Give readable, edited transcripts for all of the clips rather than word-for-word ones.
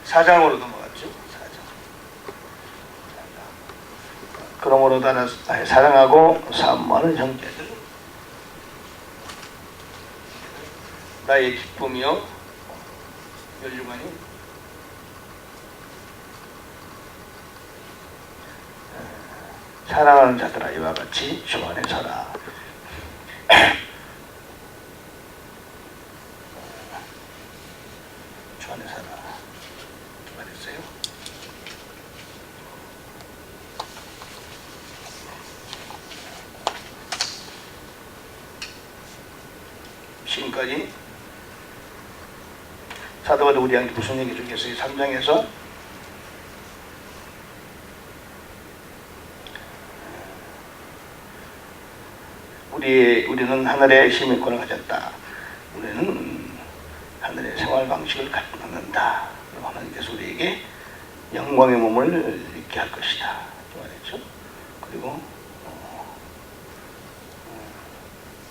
4장으로 넘어갔죠. 4장. 그러므로 나는 사랑하고 사모하는 형제들, 나의 기쁨이요 멸류관이 사랑하는 자들아 이와 같이 주 안에 서라. 주 안에 서라 말했어요. 지금까지 사도 바울이 우리한테 무슨 얘기 주겠어요? 3장에서 우리는 하늘의 힘의 권을 가졌다. 우리는 하늘의 생활 방식을 갖는다. 하나님께서 우리에게 영광의 몸을 입게 할 것이다. 말했죠. 그리고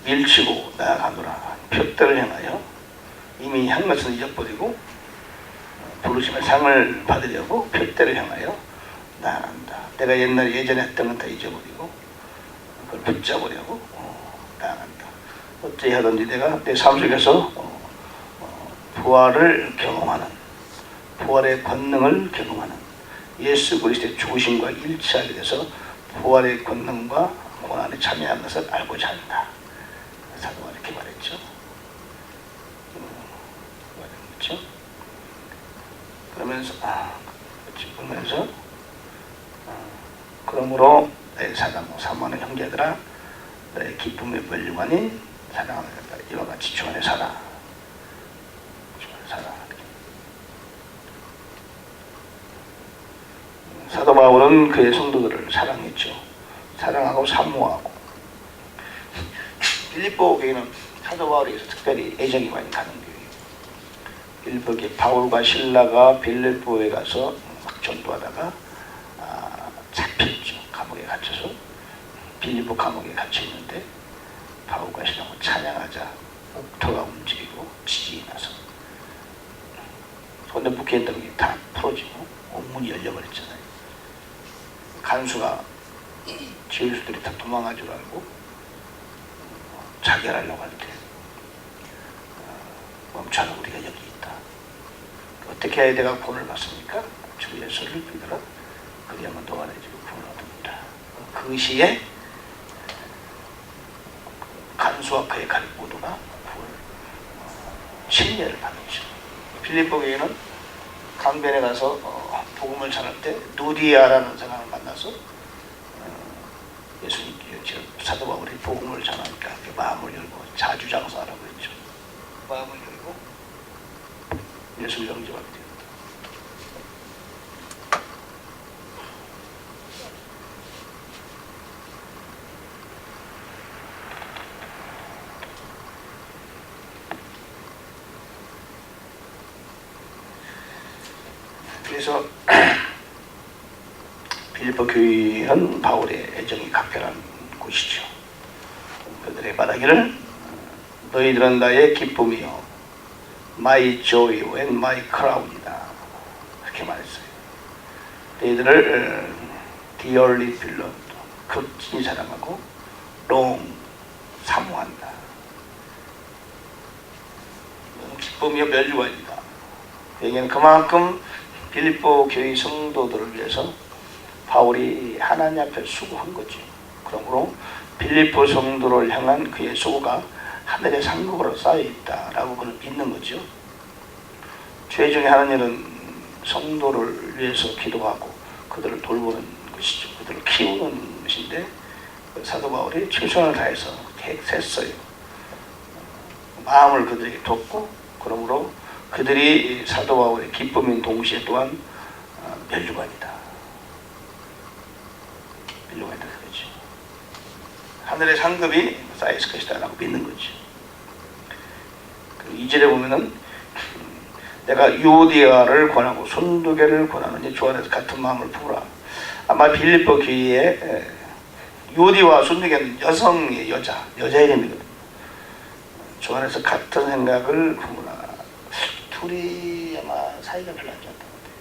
밀치고 나아가노라. 표대를 향하여 이미 한 것은 잊어버리고 부르심의 상을 받으려고 표대를 향하여 나아간다. 내가 예전에 했던 건 다 잊어버리고 그걸 붙잡으려고 나아간다. 어찌 하든지 내가 내 삶 속에서 부활을 경험하는, 부활의 권능을 경험하는 예수 그리스도의 죽으심과 일치하게 돼서 부활의 권능과 고난에 참여한 것을 알고자 한다. 사도가 이렇게 말했죠. 그렇죠? 그러면서 그러므로 내 사모하는 형제들아 너의 기쁨의 멸류관인 사랑하는 자들아 이와 같이 주 안에 살아. 주 안에 살아. 사도 바울은 그의 성도들을 사랑했죠. 사랑하고 사모하고. 빌립보 교회는 사도 바울에게서 특별히 애정이 많이 가는 교회예요. 빌립보 교회 바울과 실라가 빌립보에 가서 막 전도하다가 잡혔죠. 감옥에 갇혀서 빌립보 감옥에 갇혀 있는데 바울과 실라가 찬양하자 옥토가 움직이고 지진이 나서 손에 묶여있던 게 다 풀어지고 옥문이 열려버렸잖아요. 간수가 죄수들이 다 도망갈 줄 알고 자결하려고 할 때 멈춰라 우리가 여기 있다. 어떻게 해야 내가 구원을 받습니까? 주 예수를 믿어라. 그리하면 너와 내 집에 구원을 얻는다. 그 시에 간수와 그의 가족 모두가 구원 침례를 받았죠. 빌립보 교회는 강변에 가서 복음을 전할 때 누디아라는 사람을 만나서 예수님께 사도 바울이 복음을 전하니까 마음을 열고 자주장사하라고 했죠. 마음을 열고 예수를 영접하게 됩니다. 그래서 빌립보 교회는 바울의 애정이 각별한 곳이죠. 그들의 말하기를 너희들은 나의 기쁨이요 my joy and my crown이다. 그렇게 말했어요. 너희들을 dearly beloved 극진히 사랑하고 long 사모한다. 기쁨이요 멸류관이다. 여기는 그만큼 빌립보 교회 성도들을 위해서 바울이 하나님 앞에 수고한 거죠. 그러므로 빌립보 성도를 향한 그의 수고가 하늘의 상급으로 쌓여있다라고 그는 믿는 거죠. 죄 중에 하는 일은 성도를 위해서 기도하고 그들을 돌보는 것이죠. 그들을 키우는 것인데 사도 바울이 최선을 다해서 했어요. 마음을 그들에게 돕고 그러므로 그들이 사도 바울의 기쁨인 동시에 또한 멸류관이다. 멸류관이다 그러죠. 하늘의 상급이 쌓였을 것이다 라고 믿는 거죠. 2절에 보면은 내가 유오디아를 권하고 순두개를 권하느니 주 안에서 같은 마음을 부으라. 아마 빌립보 교회에 유오디와 순두개는 여성의 여자 이름이거든요. 주 안에서 같은 생각을 부으라. 둘이 아마 사이가 별로 안 좋았던 것 같아요.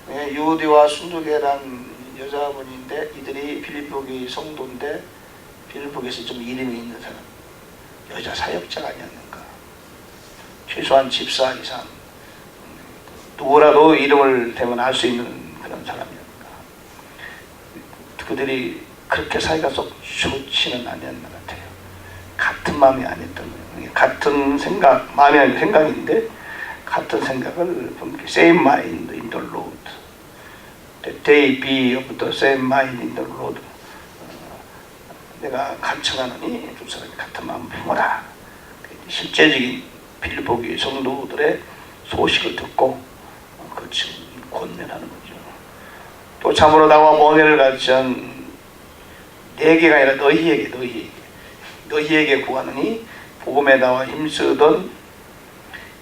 유디와 순두계란 여자분인데 이들이 빌립보 교회 성도인데 빌립보 교회에서 좀 이름이 있는 사람, 여자 사역자가 아니었는가. 최소한 집사 이상 누구라도 이름을 대면 알 수 있는 그런 사람이었는가. 그들이 그렇게 사이가 썩 좋지는 않았는 것 같아요. 같은 마음이 아니었던 거예요. 같은 생각, 마음이 아니고 생각인데 같은 생각을 same mind in the Lord. That they be of the same mind in the Lord. 내가 간청하노니 두 사람이 같은 마음을 품어라. 실제적인 빌립보 교회 성도들의 소식을 듣고 그것을 권면하는 거죠. 또 참으로 나와 멍에를 갖지 않은 내게가 아니라 너희에게 구하느니 복음에 나와 힘쓰던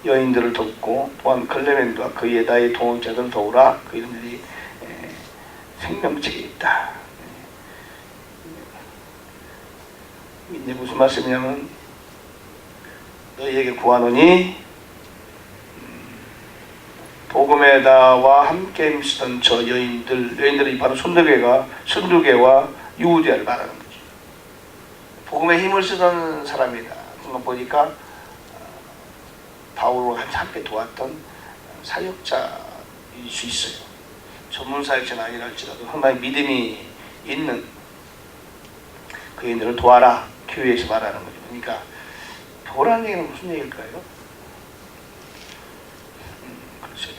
여인들을 돕고 또한 클레멘트와 그의 나의 동역자들을 도우라. 그 이름들이 생명책에 있다. 이제 무슨 말씀이냐면 너희에게 구하노니 복음에 나와 함께 힘쓰던 저 여인들이 바로 순두계와 유우디아를 말하는 거죠. 복음에 힘을 쓰던 사람이다. 그거 보니까 바울과 함께 도왔던 사역자일 수 있어요. 전문 사역자는 아니라 할지라도 상당히 믿음이 있는 그인들을 도와라. 교회에서 말하는 거죠. 그러니까 도라는 얘기는 무슨 얘기일까요? 그렇죠.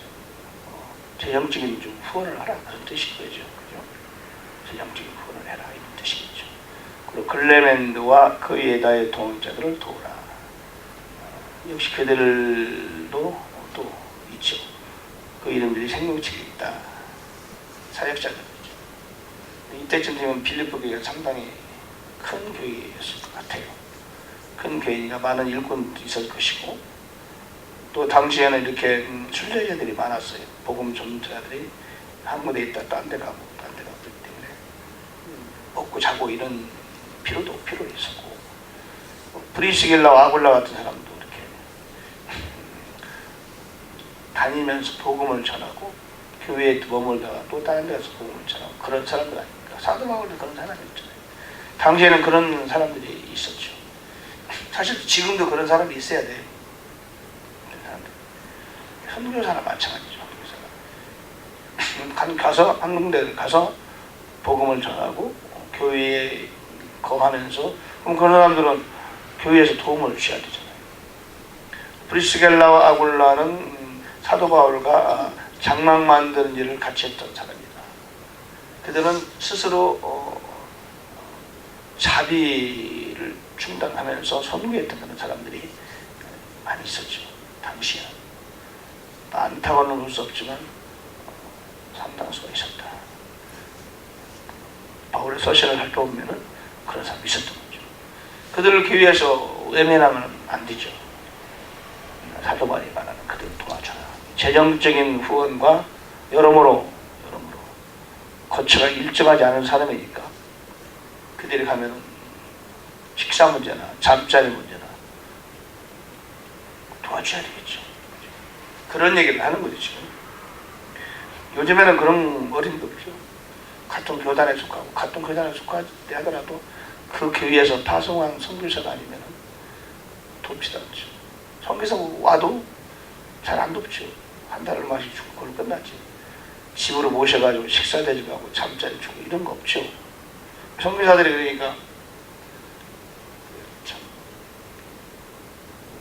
재정적인 좀 후원을 하라 그런 뜻인 거죠. 그죠? 재정적인 후원을 해라 이런 뜻이겠죠. 그리고 클레멘드와 그의 나의 동역자들을 도우라. 역시 그들도 또 있죠. 그 이름들이 생명책에 있다. 사역자들이죠. 이때쯤 되면 빌립보 교회가 상당히 큰 교회였을 것 같아요. 큰 교회니까 많은 일꾼도 있을 것이고 또 당시에는 이렇게 순례자들이 많았어요. 복음 전도자들이 한 군데 있다 딴 데 가고 딴 데 가고 그렇기 때문에 먹고 자고 이런 필요도 있었고 브리스길라와 아굴라 같은 사람도 이렇게 다니면서 복음을 전하고 교회에 머물다가 또 다른 데 가서 복음을 전하고 그런 사람들 아닙니까? 사도 바울도 그런 사람이었잖아요. 당시에는 그런 사람들이 있었죠. 사실 지금도 그런 사람이 있어야 돼요. 선교사나 마찬가지죠. 한 군데 가서 복음을 전하고 교회에 거하면서 그럼 그런 사람들은 교회에서 도움을 주셔야 되잖아요. 브리스겔라와 아굴라는 사도 바울과 장막 만드는 일을 같이 했던 사람입니다. 그들은 스스로 자비를 충당하면서 선교했던 그런 사람들이 많이 있었죠. 당시에 많다고는 볼 수 없지만 상당수가 있었다. 바울의 서신을 살펴보면 그런 사람이 있었던 거죠. 그들을 교회에서 외면하면 안 되죠. 사도 바울이 말하는 그들을 도와줘라. 재정적인 후원과 여러모로 거처가 일정하지 않은 사람이니까 그들이 가면 식사 문제나 잠자리 문제나 도와줘야 되겠죠. 그런 얘기를 하는 거죠. 지금 요즘에는 그런 어림도 없죠. 같은 교단에 속하고 같은 교단에 속하지 하더라도 그 교회에서 파송한 선교사가 아니면 돕지도 않죠. 선교사 와도 잘 안 돕죠. 한 달 얼마씩 주고 그걸 끝났지. 집으로 모셔가지고 식사 대접하고 잠자리 주고 이런 거 없죠. 선교사들이 그러니까 참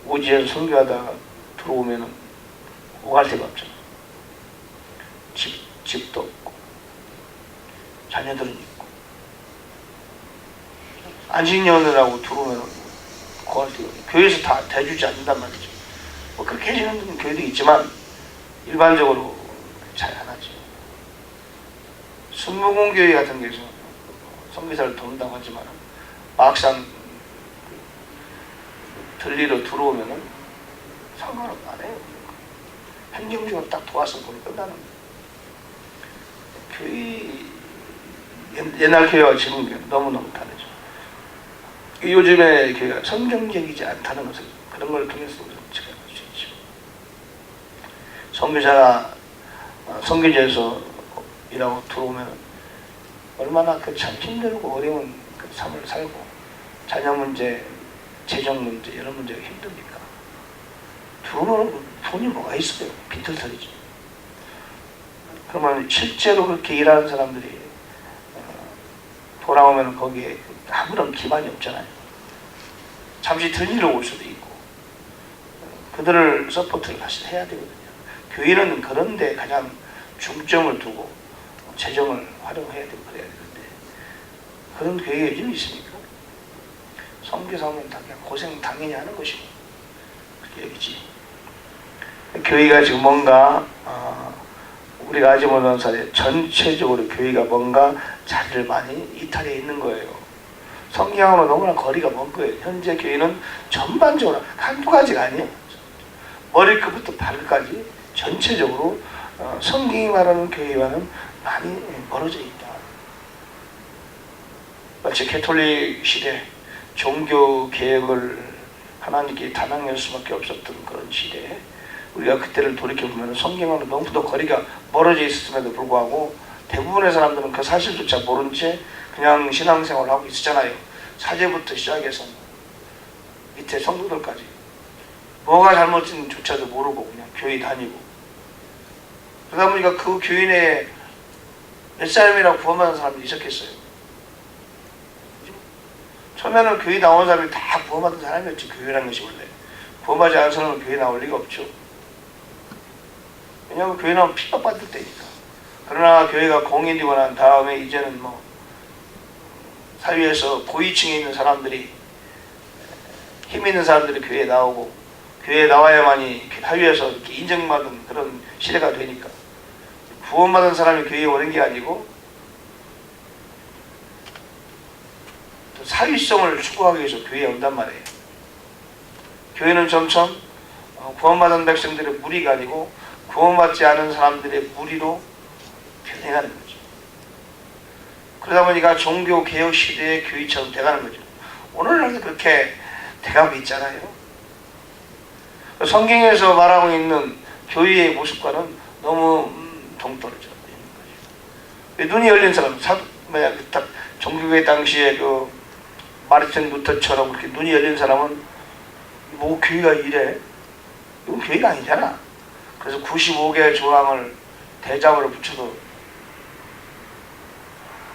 오지에서 선교하다가 들어오면은 오갈 데가 없잖아. 집도 없고 자녀들은 있고 안식년이라고 들어오면 구할 데가 없고 교회에서 다 대주지 않는단 말이죠. 뭐 그렇게 해주는 교회도 있지만 일반적으로 잘 안 하죠. 순무공교회 같은 데서 선교사를 돕는다고 하지만 막상 들리러 들어오면은 상관은 안 해요. 행정적으로 딱 도와서 그걸 끝나는 거예요. 교회 옛날 교회와 지금 교회 너무너무 다르죠. 요즘의 교회가 성경적이지 않다는 것을 그런 걸 통해서 제가 알 수 있죠. 선교사가 선교지에서 일하고 들어오면 얼마나 그 참 힘들고 어려운 그 삶을 살고 자녀 문제, 재정 문제 이런 문제가 힘듭니까? 들어오면 돈이 뭐가 있어요? 빈털터리죠. 그러면 실제로 그렇게 일하는 사람들이 돌아오면 거기에 아무런 기반이 없잖아요. 잠시 들리러 올 수도 있고 그들을 서포트를 사실 해야 되거든요. 교회는 그런데 가장 중점을 두고 재정을 활용해야 되고 그래야 되는데 그런 교회가 요즘 있습니까? 선교사면 다 그냥 고생 당연히 하는 것이고 그렇게 여기지. 교회가 지금 뭔가 우리가 아직 모르는 사례 전체적으로 교회가 뭔가 자리를 많이 이탈해 있는 거예요. 성경하고 너무나 거리가 먼 거예요. 현재 교회는 전반적으로 한두 가지가 아니에요. 머리끝부터 발끝까지 전체적으로 성경이 말하는 교회와는 많이 멀어져 있다. 마치 캐톨릭 시대 종교 개혁을 하나님께 단항할 수밖에 없었던 그런 시대에 우리가 그때를 돌이켜보면 성경과는 너무도 거리가 멀어져 있었음에도 불구하고 대부분의 사람들은 그 사실조차 모른 채 그냥 신앙생활을 하고 있었잖아요. 사제부터 시작해서 밑에 성도들까지 뭐가 잘못인지조차도 모르고 그냥 교회 다니고 그러다 보니까 그 교회 내에 몇 사람이라고 구원받은 사람들이 있었겠어요. 처음에는 교회 나온 사람이 다 구원받은 사람이었지. 교회라는 것이 원래 구원받지 않은 사람은 교회 나올 리가 없죠. 왜냐하면 교회 나오면 핍박받을 때니까. 그러나 교회가 공인되고 난 다음에 이제는 뭐 사회에서 고위층에 있는 사람들이 힘 있는 사람들이 교회에 나오고 교회에 나와야만이 사회에서 이렇게 인정받은 그런 시대가 되니까 구원받은 사람이 교회에 오는 게 아니고 또 사회성을 추구하기 위해서 교회에 온단 말이에요. 교회는 점점 구원받은 백성들의 무리가 아니고 구원받지 않은 사람들의 무리로 변해가는 거죠. 그러다 보니까 종교개혁 시대의 교회처럼 돼가는 거죠. 오늘날도 그렇게 돼가고 있잖아요. 성경에서 말하고 있는 교회의 모습과는 너무 동떨어져 있는 거죠. 눈이 열린 사람, 종교개혁 당시에 그 마르틴 루터처럼 그렇게 눈이 열린 사람은 뭐 교회가 이래? 이건 교회가 아니잖아. 그래서 95개의 조항을 대자보를 붙여도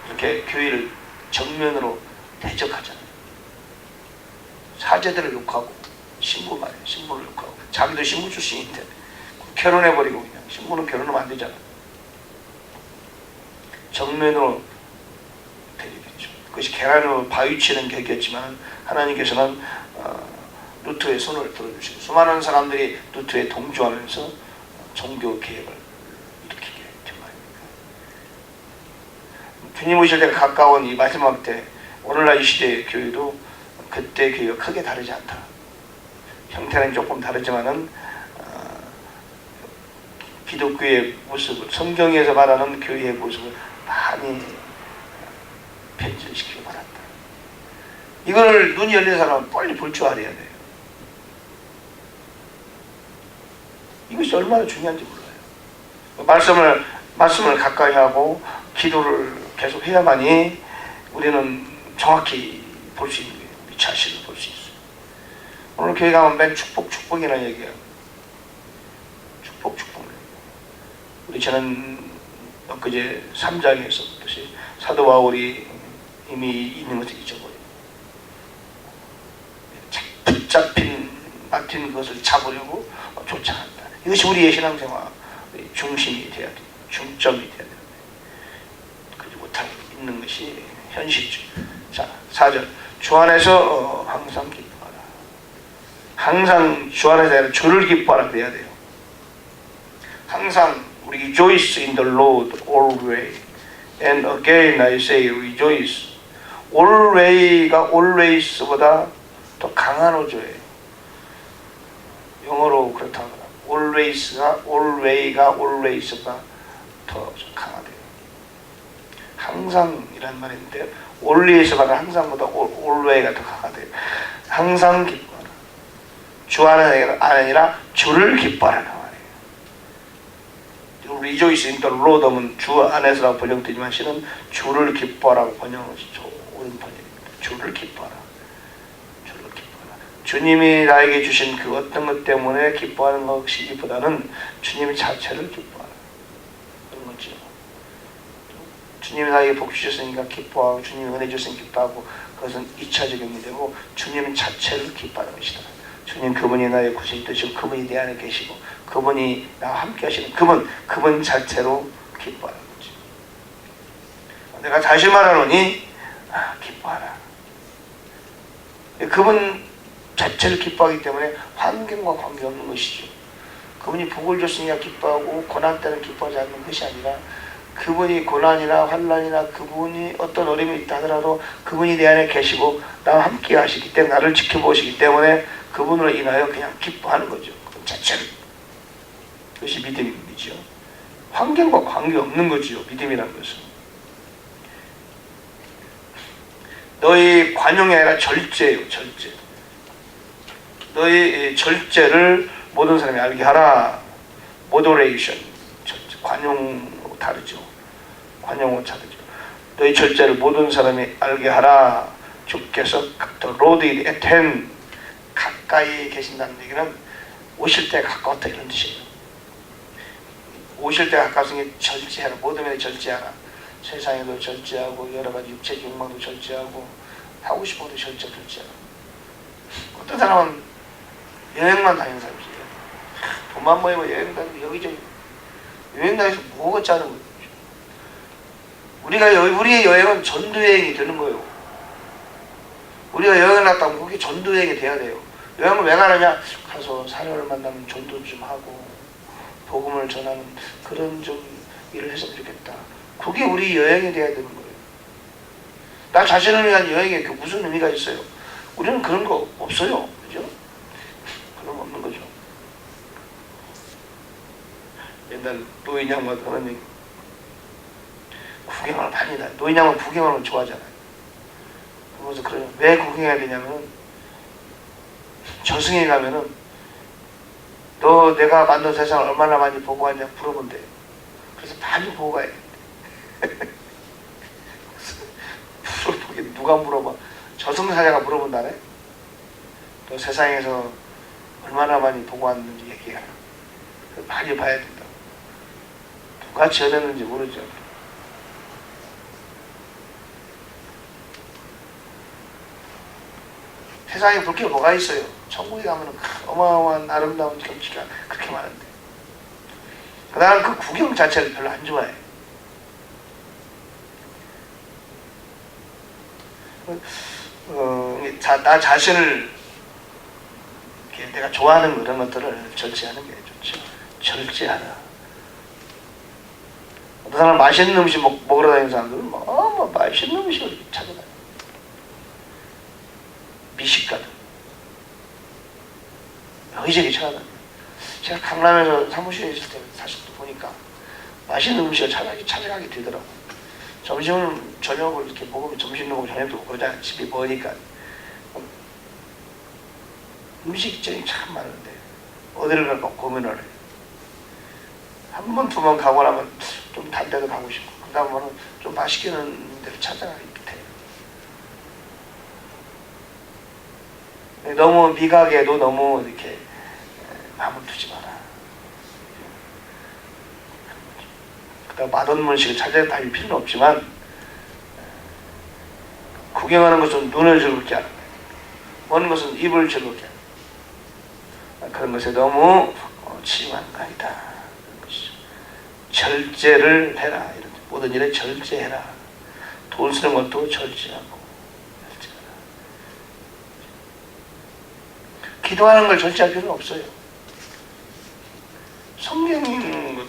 이렇게 교회를 정면으로 대적하잖아요. 사제들을 욕하고 신부 말이에요. 신부를 욕하고 자기도 신부 출신인데 결혼해버리고 그냥 신부는 결혼하면 안 되잖아. 정면으로 대립했죠. 그것이 계란으로 바위치는 격이었지만 하나님께서는 루터의 손을 들어주시고 수많은 사람들이 루터에 동조하면서 종교 개혁을 일으키게 된 말입니다. 주님 오실 때가 가까운 이 마지막 때 오늘날 이 시대의 교회도 그때 교회가 크게 다르지 않다. 형태는 조금 다르지만은 기독교의 모습을 성경에서 말하는 교회의 모습을 많이 변질시키고 말았다. 이걸 눈이 열린 사람은 빨리 볼 줄 알아야 돼요. 이것이 얼마나 중요한지 몰라요. 말씀을 가까이 하고 기도를 계속 해야만이 우리는 정확히 볼 수 있는 거예요. 우리 자신을 볼 수 있어요. 오늘 교회 가면 맨 축복이라는 얘기예요. 축복. 우리 저는 엊그제 3장에서 그것이 사도 바울이 이미 있는 것을 잊어버려요. 붙잡힌 맡은 것을 잡으려고 쫓아간다. 이것이 우리의 신앙생활 중심이 돼야 돼. 중점이 돼야 되는데 그러지 못하고 있는 것이 현실이죠. 자, 4절. 주 안에서 항상 기뻐하라. 항상 주 안에서 주를 기뻐하라 그래야 돼요. 항상 우리 rejoice in the Lord always. And again I say rejoice. alway가 always보다 더 강한 어조예요. 영어로 그렇다고 합니다. alway가 always보다 더 강하대요. 항상이란 말인데 always보다 항상보다 alway가 더 강하대요. 항상 기뻐하라. 주 안에 아니라 주를 기뻐하라 말이에요. 우리 이조이스 인터 로덤은 주 안에서라고 번역되지만 실은 주를 기뻐하라고 번역은 옳은 번역입니다. 주를 기뻐하라. 주를 기뻐하라. 주님이 나에게 주신 그 어떤 것 때문에 기뻐하는 것이기보다는 주님 자체를 기뻐하라. 그런 거죠. 주님이 나에게 복 주셨으니까 기뻐하고 주님이 은혜 주셨으니까 기뻐하고 그것은 2차적인 문제고 주님 자체를 기뻐하는 것이다. 주님 그분이 나의 구세주 되시고 그분이 내 안에 계시고 그분이 나와 함께 하시는 그분 자체로 기뻐하는 거지. 내가 다시 말하노니 기뻐하라. 그분 자체를 기뻐하기 때문에 환경과 관계없는 것이죠. 그분이 복을 줬으니까 기뻐하고 고난 때는 기뻐하지 않는 것이 아니라 그분이 고난이나 환난이나 그분이 어떤 어려움이 있다 하더라도 그분이 내 안에 계시고 나와 함께 하시기 때문에 나를 지켜보시기 때문에 그분으로 인하여 그냥 기뻐하는 거죠. 그 자체를. 그것이 믿음이죠. 환경과 관계없는 거죠. 믿음이라는 것은. 너희 관용이 아니라 절제예요. 절제. 너희 절제를 모든 사람이 알게 하라. 모더레이션. 관용으로 다르죠. 관용으로 다르죠. 너희 절제를 모든 사람이 알게 하라. 주께서 the road is at hand. 가까이 계신다는 얘기는 오실 때 가까웠다 이런 뜻이에요. 오실 때 가까웠으니 절제하라. 모든 면에 절제하라. 세상에도 절제하고 여러 가지 육체적 욕망도 절제하고 하고 싶어도 절제하라. 어떤 사람은 여행만 다니는 사람이에요. 돈만 모이면 여행 다니고 여기저기 여행 다니면서 뭐가 짜는 거예요. 우리의 여행은 전도여행이 되는 거예요. 우리가 여행을 갔다 오면 그게 전도여행이 돼야 돼요. 여행을 왜 가느냐? 가서 사람을 만나면 전도 좀 하고 복음을 전하는 그런 좀 일을 했으면 좋겠다. 그게 우리 여행이 돼야 되는 거예요. 나 자신을 위한 여행에 그 무슨 의미가 있어요? 우리는 그런 거 없어요. 그죠? 그런 거 없는 거죠. 옛날 노인 양반 그런 얘기. 구경을 많이 다. 노인 양반 구경을 좋아하잖아요. 그래서 그래요. 왜 구경해야 되냐면 저승에 가면은 너 내가 만든 세상을 얼마나 많이 보고 왔냐 물어본대요. 그래서 많이 보고 가야 돼. 물어보긴 누가 물어봐. 저승사자가 물어본다네. 너 세상에서 얼마나 많이 보고 왔는지 얘기해라. 많이 봐야 된다. 누가 지어냈는지 모르죠. 세상에 볼 게 뭐가 있어요? 천국에 가면 어마어마한 아름다운 경치가 그렇게 많은데 나는 그 구경 자체를 별로 안 좋아해. 나 자신을 내가 좋아하는 그런 것들을 절제하는 게 좋죠. 절제하라. 어떤 사람 맛있는 음식 먹으러 다니는 사람들은 뭐 맛있는 음식을 찾아다녀. 미식가들 여기저기 찾아다녀. 제가 강남에서 사무실에 있을 때 사실 또 보니까 맛있는 음식을 찾아가게 되더라고. 점심을 저녁을 이렇게 먹으면 점심도 먹고 저녁도 먹고 그러잖아. 집이 머니까 음식점이 참 많은데 어디를 갈까 고민을 해. 한 번, 두 번 가고 나면 좀 단 데도 가고 싶고 그 다음에는 좀 맛있게 하는 데를 찾아가게 돼. 너무 미각에도 너무 이렇게 마음을 두지 마라. 그다음 맛없는 음식을 찾아다닐 필요는 없지만 구경하는 것은 눈을 즐겁게 하는 거예요. 보는 것은 입을 즐겁게 하는 거예요. 그런 것에 너무 치중하는 거 아니다. 그런 것이죠. 절제를 해라. 이런 모든 일에 절제해라. 돈 쓰는 것도 절제하고 기도하는 걸 절제할 필요는 없어요. 성경 읽는 것,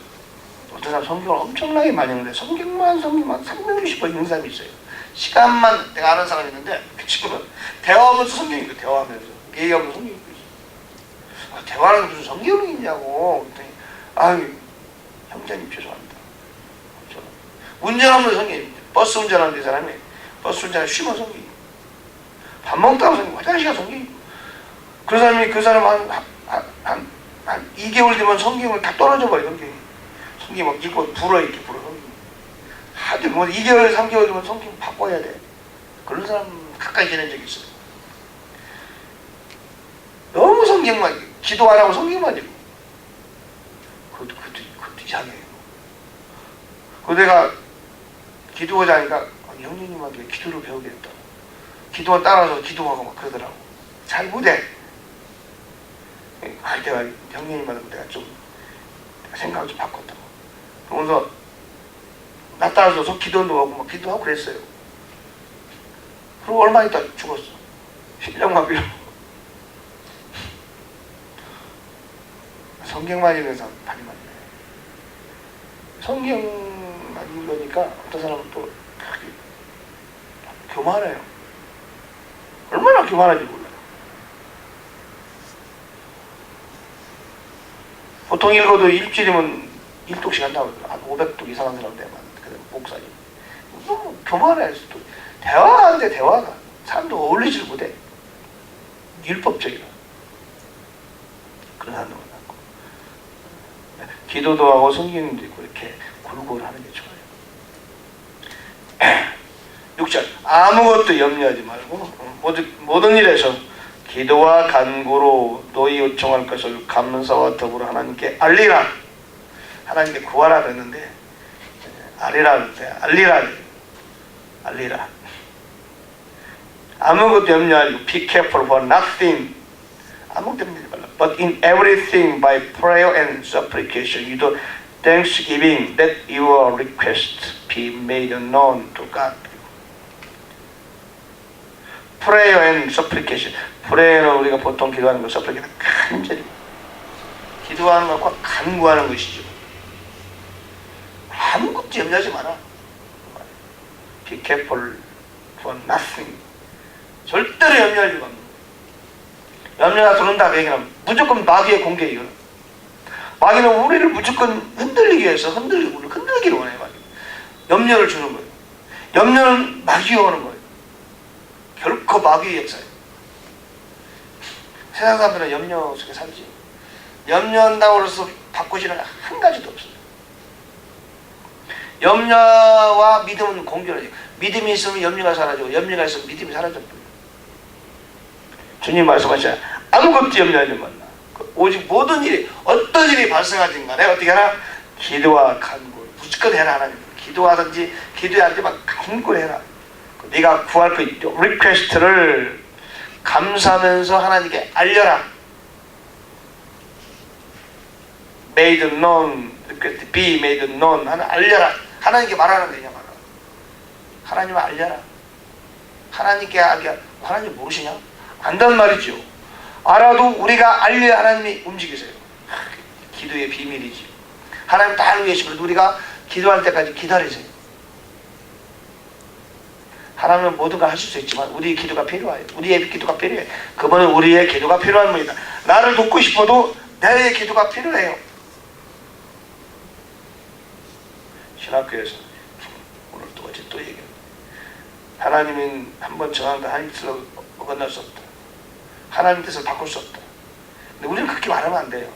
어떤 사람 성경을 엄청나게 많이 읽는데 성경만 360번 읽는 사람이 있어요. 시간만 내가 아는 사람이 있는데 그 친구는 대화하면서 성경 읽고 대화하면서 얘기하면서 성경 읽고 있어요. 대화는 무슨 성경이 있냐고. 그랬더니 형제님 죄송합니다. 운전하면서 성경 읽는데 버스 운전하는 데 사람이 버스 운전하면 쉬면 성경 읽고 밥 먹다가 성경 화장실 가서 성경 읽고 그 사람 한 2개월 되면 성경을 다 떨어져 버려. 성경 막 읽고 불어 이렇게 불어. 아주 뭐 2개월, 3개월이면 성경 바꿔야 돼. 그런 사람 가까이 지낸 적이 있어요. 너무 성경만, 기도 안 하고 성경만 읽고. 그것도 이상해요. 그 내가 기도하자 하니까 형님님한테 기도를 배우겠다. 기도를 따라서 기도하고 막 그러더라고. 잘 못해. 내가 형님님한테 내가 좀 생각을 좀 바꿨다고. 그러면서 나 따라서 기도도 하고 막 기도하고 그랬어요. 그리고 얼마 있다 죽었어. 심장마비로. 성경만 읽는 사람 많이 만나요. 성경만 읽으니까 어떤 사람은 또 교만해요. 얼마나 교만한지 몰라요. 보통 읽어도 일주일이면 1독씩 한다고 한 500독 이상한 사람 되면 목사님. 너무 교만해. 또 대화하는데 대화가 사람도 어울리지를 못해. 율법적이라. 그런 사람도 많고. 기도도 하고 성경도 있고 이렇게 골고루 하는 게 좋아요. 6절 아무것도 염려하지 말고 모든 일에서 기도와 간구로 너희 요청할 것을 감사와 더불어 하나님께 알리라. 하나님께 구하라 그랬는데 알리라. 아무것도 염려하지 말고 be careful for nothing. 아무것도 염려하지 말라. But in everything by prayer and supplication you do thanksgiving that your request be made known to God. prayer and supplication. prayer는 우리가 보통 기도하는 거, supplication 간절히 기도하는 것과 간구하는 것이죠. 아무것도 염려하지 마라. Be careful for nothing. 절대로 염려하지 마. 염려가 들어온다 그 얘기는 무조건 마귀의 공격이에요. 마귀는 우리를 무조건 흔들리기 위해서 흔들기를 원해요. 마귀. 염려를 주는 거예요. 염려는 마귀가 오는 거예요. 결코 마귀의 역사예요. 세상 사람들은 염려 속에 살지. 염려한다고 해서 바꾸지는 한 가지도 없어요. 염려와 믿음은 공존하죠. 믿음이 있으면 염려가 사라지고 염려가 있으면 믿음이 사라져버려요. 주님 말씀하시잖아요. 아무것도 염려하지 말라. 오직 모든 일이 어떤 일이 발생하든 간에 어떻게 하나 기도와 간구 무조건 해라. 하나님 기도하든지 기도하든지 막 간구를 해라. 네가 구할 그 리퀘스트를 감사하면서 하나님께 알려라. made known, be made known 하나 알려라. 하나님께 말하는 거냐 말아. 하나님을 알려라. 하나님께 알게. 하나님 모르시냐? 안단 말이죠. 알아도 우리가 알려야 하나님이 움직이세요. 기도의 비밀이지. 하나님 다 알고 계시고 우리가 기도할 때까지 기다리세요. 하나님은 모든 걸 하실 수 있지만 우리의 기도가 필요해요. 우리의 기도가 필요해. 그분은 우리의 기도가 필요한 분이다. 나를 돕고 싶어도 나의 기도가 필요해요. 신학교에서 오늘 또 어제 또 얘기해요. 하나님은 한번 정한다. 하나님 뜻을 어긋날 수 없다. 하나님 뜻을 바꿀 수 없다. 근데 우리는 그렇게 말하면 안 돼요.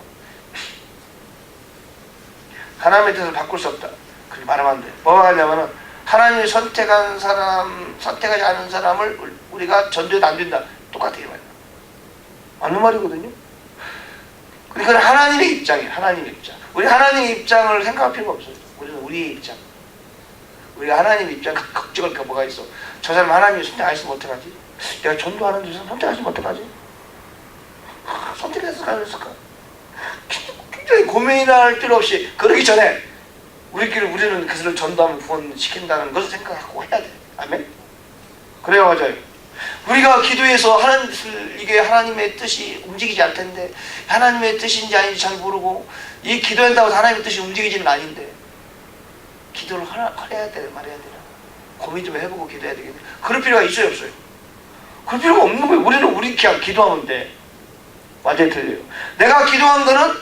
하나님의 뜻을 바꿀 수 없다. 그렇게 말하면 안 돼요. 뭐가 하냐면은 하나님이 선택하지 않은 사람을 우리가 전도해도 안 된다. 똑같아요. 맞는 말이거든요. 그러니까 하나님의 입장이에요. 하나님의 입장. 우리 하나님의 입장을 생각할 필요가 없어요. 우리는 우리의 입장. 우리가 하나님의 입장 걱정할 게 뭐가 있어. 저 사람 하나님이 선택 안 했으면 어떡하지? 내가 전도하는 저 사람 선택하시면 어떡하지? 선택했을까 안 했을까? 굉장히 고민할 필요 없이 그러기 전에 우리는 그것을 전도하면 구원시킨다는 것을 생각하고 해야 돼. 아멘? 그래요, 맞아요. 우리가 기도해서 하나님 뜻을, 이게 하나님의 뜻이 움직이지 않을 텐데, 하나님의 뜻인지 아닌지 잘 모르고, 이 기도한다고 하나님의 뜻이 움직이지는 아닌데, 기도를 해야 돼, 말해야 되나? 고민 좀 해보고 기도해야 되겠네. 그럴 필요가 있어요, 없어요? 그럴 필요가 없는 거예요. 우리는 우리 그냥 기도하면 돼. 완전히 틀려요. 내가 기도한 거는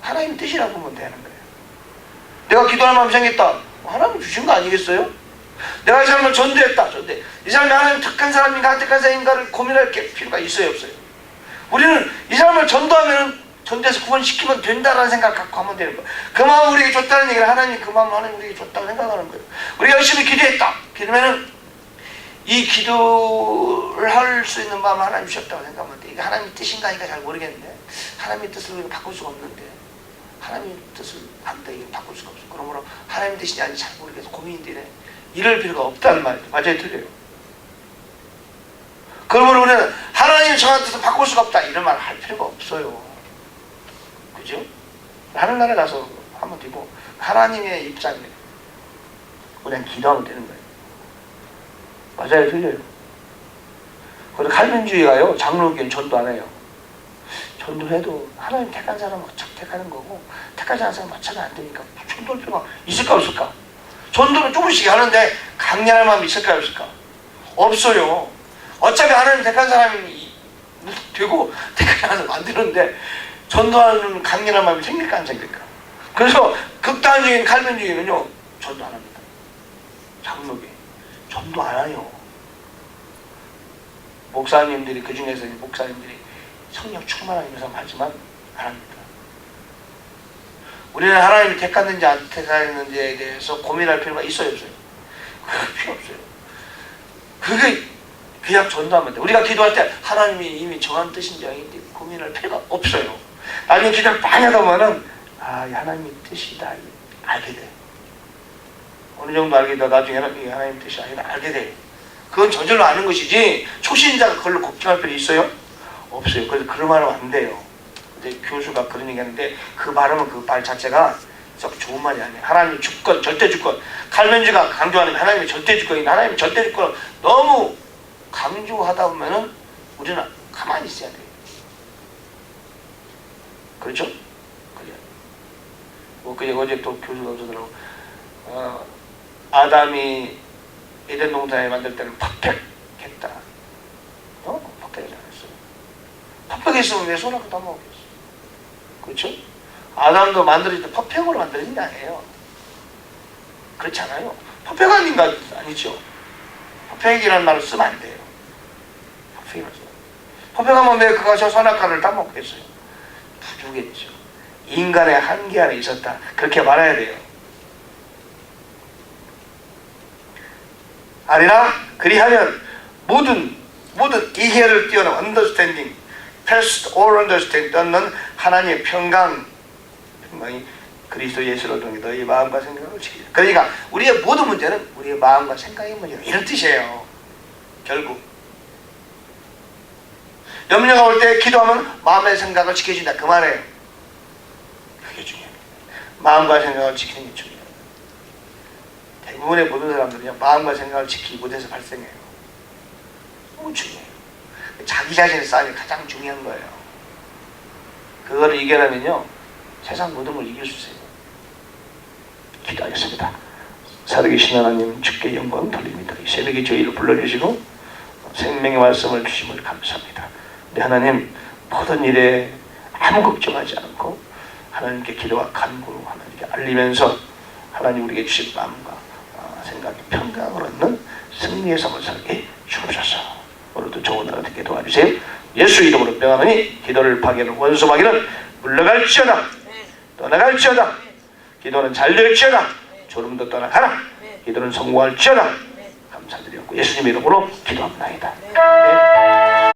하나님 뜻이라고 보면 되는 거예요. 내가 기도할 마음이 생겼다. 하나님 주신 거 아니겠어요? 내가 이 사람을 전도했다. 전대. 이 사람이 하나님 택한 사람인가 안 택한 사람인가를 고민할 필요가 있어요, 없어요? 우리는 이 사람을 전도하면 전도해서 구원시키면 된다라는 생각 갖고 하면 되는 거예요. 그 마음 우리에게 줬다는 얘기를 하나님 그 마음 하나님 우리에게 줬다고 생각하는 거예요. 우리가 열심히 기도했다. 그러면은 이 기도를 할 수 있는 마음을 하나님 주셨다고 생각하면 돼. 이게 하나님의 뜻인가 하니까 잘 모르겠는데 하나님의 뜻을 우리가 바꿀 수가 없는데 하나님의 뜻을 한다 이게 바꿀 수가 없어. 그러므로 하나님의 뜻이 아닌지 잘 모르겠어. 고민인데 이럴 필요가 없다는 말이죠. 맞아요, 틀려요. 그러므로 우리는 하나님이 정한 뜻을 바꿀 수가 없다 이런 말을 할 필요가 없어요. 그죠? 하늘나라에 가서 한번 되고 하나님의 입장에 그냥 기도하면 되는 거예요. 맞아요, 틀려요. 그리고 칼빈주의가요, 장로교는 전도 안 해요. 전도해도 하나님 택한 사람 어차피 택하는 거고 택하지 않은 사람 마찬가지 안 되니까 전도할 필요가 있을까 없을까? 전도는 조금씩 하는데 강렬한 마음이 있을까 없을까? 없어요. 어차피 하나님 택한 사람이 되고 택하지 않은 사람 만드는데 전도하는 강렬한 마음이 생길까 안 생길까? 그래서 극단적인 칼빈주의는요 전도 안 합니다. 장로교 전도 안 해요. 목사님들이 그 중에서 목사님들이 성령 충만한 사람 하지만 안 합니다. 우리는 하나님이 택했는지 안 택했는지에 대해서 고민할 필요가 있어요, 없어요? 그럴 필요 없어요. 그게 그냥 전도하면 돼. 우리가 기도할 때 하나님이 이미 정한 뜻인지 아닌지 고민할 필요가 없어요. 나중에 기도를 많이 하다 보면은 이 하나님의 뜻이다 알게 돼. 어느 정도 알게 돼. 나중에는 이게 하나님의 뜻이 아니다 알게 돼. 그건 저절로 아는 것이지 초신자가 그걸로 걱정할 필요 있어요? 없어요. 그래서 그런 말 하면 안 돼요. 근데 교수가 그런 얘기 하는데 그 발음은 그 말 자체가 좋은 말이 아니에요. 하나님의 주권, 절대 주권. 칼빈주의가 강조하는 하나님의 절대 주권인데 하나님의 절대 주권을 너무 강조하다 보면은 우리는 가만히 있어야 돼요. 그렇죠? 그래요. 어제 또 교수가 그러더라고. 아담이 에덴 동산에 만들 때는 퍼펙했다. 퍼펙하지 않았어요. 퍼펙했으면 왜 손하고 다 먹겠어? 그렇죠? 아담도 만들어질 때 퍼펙으로 만들어진 게 아니에요. 그렇지 않아요? 퍼펙한 인간 아니죠. 퍼펙이라는 말을 쓰면 안 돼요. 퍼펙하면 왜 그가 저 선악과를 다 먹겠어요? 부족했죠. 인간의 한계 안에 있었다. 그렇게 말해야 돼요. 아니나 그리하면 모든 이해를 뛰어넘은 understanding, past all understanding 떴는 하나님의 평강이 그리스도 예수를 통해 너희 마음과 생각을 지키자. 그러니까 우리의 모든 문제는 우리의 마음과 생각의 문제다. 이런 뜻이에요. 결국 염려가 올 때 기도하면 마음의 생각을 지켜준다. 그 말이에요. 그게 중요합니다. 마음과 생각을 지키는 게 중요해요. 대부분의 모든 사람들은요 마음과 생각을 지키지 못해서 발생해요. 너무 중요해요. 자기 자신의 싸움이 가장 중요한 거예요. 그거를 이겨내면요 세상 모든 걸 이길 수 있어요. 기도하겠습니다. 살아계신 하나님 주께 영광 돌립니다. 이 새벽에 저희를 불러주시고 생명의 말씀을 주심을 감사합니다. 우리 하나님 모든 일에 아무 걱정하지 않고 하나님께 기도와 간구로 하나님께 알리면서 하나님 우리에게 주신 마음과 생각의 평강을 얻는 승리의 삶을 살게 주옵소서. 오늘도 좋은 하루 되게 도와주세요. 예수 이름으로 명하노니 기도를 파괴하는 원수 마귀는 물러갈지어다. 떠나갈지어다. 기도는 잘 될지어다. 졸음도 떠나가라. 기도는 성공할지어다. 감사드렸고 예수님 이름으로 기도합니다. 네.